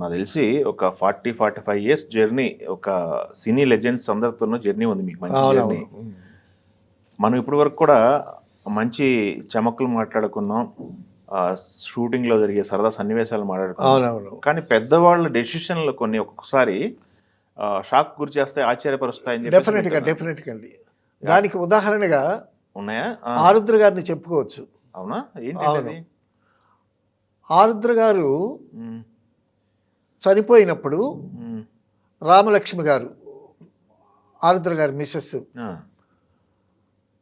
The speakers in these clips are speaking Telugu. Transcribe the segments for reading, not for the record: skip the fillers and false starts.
నాకు తెలిసి ఒక 45 ఇయర్స్ జర్నీ ఒక సినీ లెజెండ్స్ అందరితోనూ జర్నీ ఉంది మీకు మంచి జర్నీ. మనం ఇప్పటి వరకు కూడా మంచి చమక్కులు మాట్లాడుకున్నాం, షూటింగ్లో జరిగే సరదా సన్నివేశాలు మాట్లాడుకున్నాం. కానీ పెద్దవాళ్ళ డెసిషన్లు కొన్ని ఒక్కొక్కసారి షాక్ గురి చేస్తాయి, ఆశ్చర్యపరుస్తాయని డెఫినెట్గా అండి. దానికి ఉదాహరణగా ఉన్నాయా? ఆరుద్ర గారిని చెప్పుకోవచ్చు. అవునా? ఏంటి? ఆరుద్ర గారు చనిపోయినప్పుడు రామలక్ష్మి గారు, ఆరుద్ర గారి మిస్సెస్,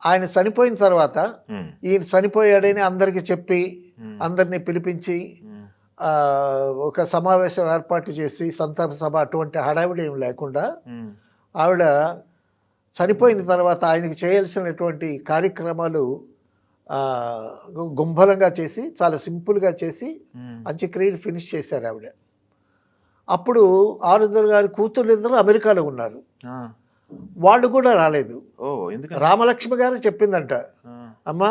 ఆయన చనిపోయిన తర్వాత ఈయన చనిపోయాడని అందరికీ చెప్పి అందరినీ పిలిపించి ఒక సమావేశం ఏర్పాటు చేసి సంతాప సభ అటువంటి హడావిడి ఏం లేకుండా ఆవిడ చనిపోయిన తర్వాత ఆయనకి చేయాల్సినటువంటి కార్యక్రమాలు గుంభలంగా చేసి చాలా సింపుల్గా చేసి అంత్యక్రియలు ఫినిష్ చేశారు ఆవిడ. అప్పుడు ఆరుద్ర గారి కూతురు ఇద్దరు అమెరికాలో ఉన్నారు, వాళ్ళు కూడా రాలేదు. రామలక్ష్మి గారు చెప్పిందంట, అమ్మా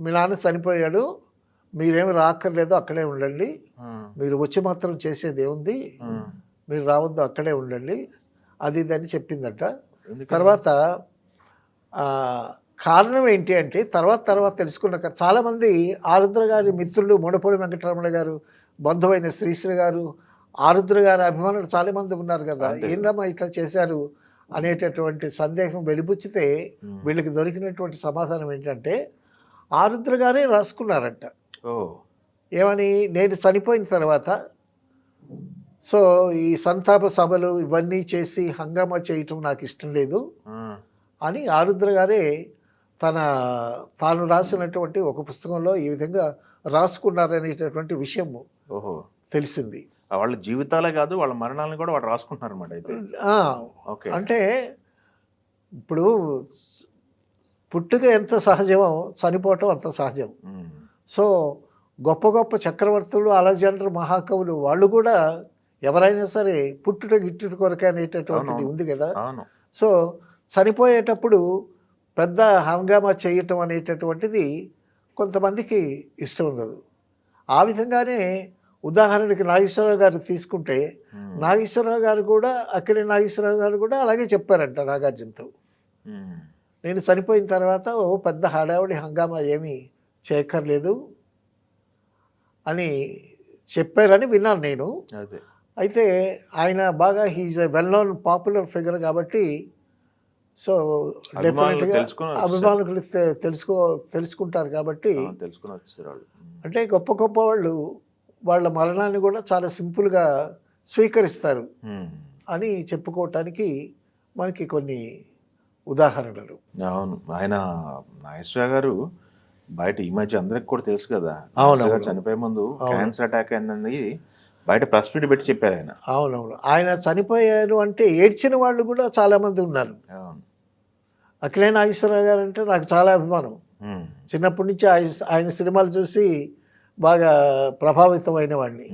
మీ నాన్న చనిపోయాడు, మీరేమి రాక్కర్లేదు, అక్కడే ఉండండి, మీరు వచ్చి మాత్రం చేసేది ఏముంది, మీరు రావద్దు, అక్కడే ఉండండి, అది ఇది అని చెప్పిందట. తర్వాత కారణం ఏంటి అంటే తర్వాత తెలుసుకున్నాక చాలామంది ఆరుద్ర గారి మిత్రులు ముడపూడి వెంకటరమణ గారు, బంధువైన శ్రీశ్రీ గారు, ఆరుద్ర గారి అభిమానులు చాలామంది ఉన్నారు కదా, ఏందమ్మా ఇట్లా చేశారు అనేటటువంటి సందేహం వెలిబుచ్చితే వీళ్ళకి దొరికినటువంటి సమాధానం ఏంటంటే ఆరుద్ర గారే రాసుకున్నారంట. ఏమని, నేను చనిపోయిన తర్వాత సో ఈ సంతాప సభలు ఇవన్నీ చేసి హంగామా చేయటం నాకు ఇష్టం లేదు అని ఆరుద్ర గారే తాను రాసినటువంటి ఒక పుస్తకంలో ఈ విధంగా రాసుకున్నారనేటటువంటి విషయం తెలిసింది. వాళ్ళ జీవితాలే కాదు, వాళ్ళ మరణాలను కూడా వాళ్ళు రాసుకుంటున్నారు అన్నమాట. అయితే అంటే ఇప్పుడు పుట్టుక ఎంత సహజమో చనిపోవటం అంత సహజం. సో గొప్ప గొప్ప చక్రవర్తులు, అలెగ్జాండర్ మహాకవులు వాళ్ళు కూడా ఎవరైనా సరే పుట్టుట గిట్టుట కొరకే అనేటటువంటిది ఉంది కదా. సో చనిపోయేటప్పుడు పెద్ద హంగామా చేయటం అనేటటువంటిది కొంతమందికి ఇష్టం ఉండదు. ఆ విధంగానే ఉదాహరణకి నాగేశ్వరరావు గారు తీసుకుంటే, నాగేశ్వరరావు గారు కూడా అక్కినేని నాగేశ్వరరావు గారు కూడా అలాగే చెప్పారంట నాగార్జునతో, నేను చనిపోయిన తర్వాత పెద్ద హడావుడి హంగామా ఏమీ చేయక్కర్లేదు అని చెప్పారని విన్నాను నేను. అయితే ఆయన బాగా he's a well known popular figure కాబట్టి సో డెఫినెట్గా అభిమానులు తెలుసుకుంటారు కాబట్టి అంటే గొప్ప గొప్ప వాళ్ళు వాళ్ళ మరణాన్ని కూడా చాలా సింపుల్గా స్వీకరిస్తారు అని చెప్పుకోవటానికి మనకి కొన్ని ఉదాహరణలు. అవును, ఆయన నాగేశ్వరరావు గారు బయట ఈ మధ్య అందరికి కూడా తెలుసు కదా, చనిపోయే ముందు క్యాన్సర్ అటాక్ అయింది బయట ప్రెస్ మీట్ పెట్టి చెప్పారు ఆయన. అవునవును, ఆయన చనిపోయారు అంటే ఏడ్చిన వాళ్ళు కూడా చాలామంది ఉన్నారు. అక్కినేని నాగేశ్వరరావు గారు అంటే నాకు చాలా అభిమానం. చిన్నప్పటి నుంచి ఆయన సినిమాలు చూసి బాగా ప్రభావితమైన వాడిని.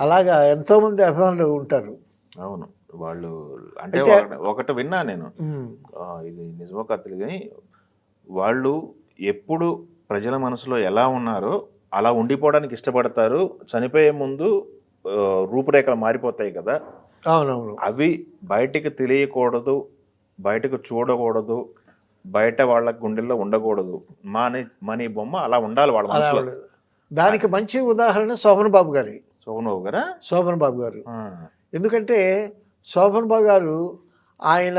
అలాగా ఎంతోమంది అభిమానులు ఉంటారు. అవును, వాళ్ళు అంటే ఒకటి విన్నా నేను, ఇది నిజమో కాదు కానీ వాళ్ళు ఎప్పుడు ప్రజల మనసులో ఎలా ఉన్నారో అలా ఉండిపోవడానికి ఇష్టపడతారు. చనిపోయే ముందు రూపురేఖలు మారిపోతాయి కదా, అవునవును, అవి బయటికి తెలియకూడదు, బయటకు చూడకూడదు, బయట వాళ్ళ గుండెల్లో ఉండకూడదు. మనీ బొమ్మ అలా ఉండాలి వాళ్ళ మనసులో. దానికి మంచి ఉదాహరణ శోభన్ బాబు గారి. శోభన్ బాబు గారు ఎందుకంటే శోభన్ బాబు గారు ఆయన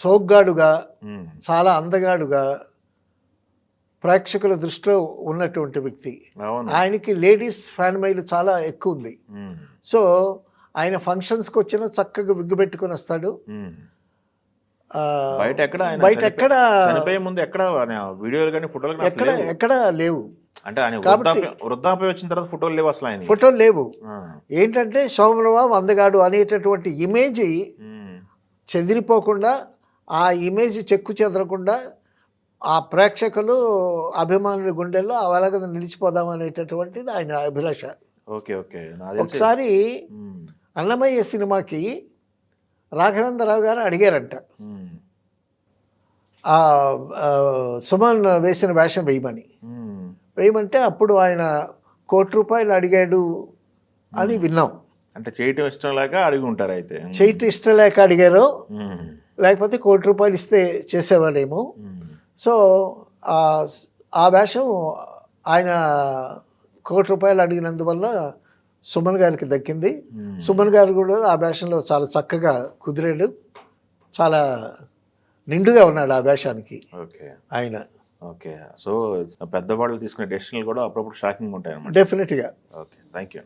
సోగ్గాడుగా, చాలా అందగాడుగా ప్రేక్షకుల దృష్టిలో ఉన్నటువంటి వ్యక్తి. ఆయనకి లేడీస్ ఫ్యాన్ మైల్ చాలా ఎక్కువ ఉంది. సో ఆయన ఫంక్షన్స్కి వచ్చినా చక్కగా విగ్గు పెట్టుకొని వస్తాడు. బయట ఎక్కడ లేవు. అంటే వృద్ధాప్యం వచ్చిన తర్వాత ఫోటోలు లేవు, అసలు ఆయన ఫోటోలు లేవు. ఏంటంటే శోభనబాబు అందగాడు అనేటటువంటి ఇమేజ్ చెదిరిపోకుండా, ఆ ఇమేజ్ చెక్కు చెదరకుండా ఆ ప్రేక్షకులు అభిమానుల గుండెల్లో అలాగ నిలిచిపోదాం అనేటటువంటిది ఆయన అభిలాష. ఒకసారి అన్నమయ్య సినిమాకి రాఘవేంద్రరావు గారు అడిగారంట సుమన్ వేసిన వేషం వేయమంటే అప్పుడు ఆయన ₹1,00,00,000 అడిగాడు అని విన్నాం. అంటే చేయటం ఇష్టం లేక అడిగి ఉంటారు అయితే. చేయటం ఇష్టం లేక అడిగారో ఉమ్, లేకపోతే ₹1,00,00,000 ఇస్తే చేసేవాడేమో. ఉమ్, సో ఆ వేషం ఆయన ₹1,00,00,000 అడిగినందువల్ల సుమన్ గారికి దక్కింది. ఉమ్. సుమన్ గారు కూడా ఆ వేషంలో చాలా చక్కగా కుదిరాడు. చాలా నిండుగా ఉన్నాడు ఆ వేషానికి ఓకే ఆయన. ఓకే. సో పెద్దవాళ్ళు తీసుకునే డెసిషన్లు కూడా అప్పుడప్పుడు షాకింగ్ ఉంటాయి అనమాట. డెఫినెట్గా. Okay, thank you.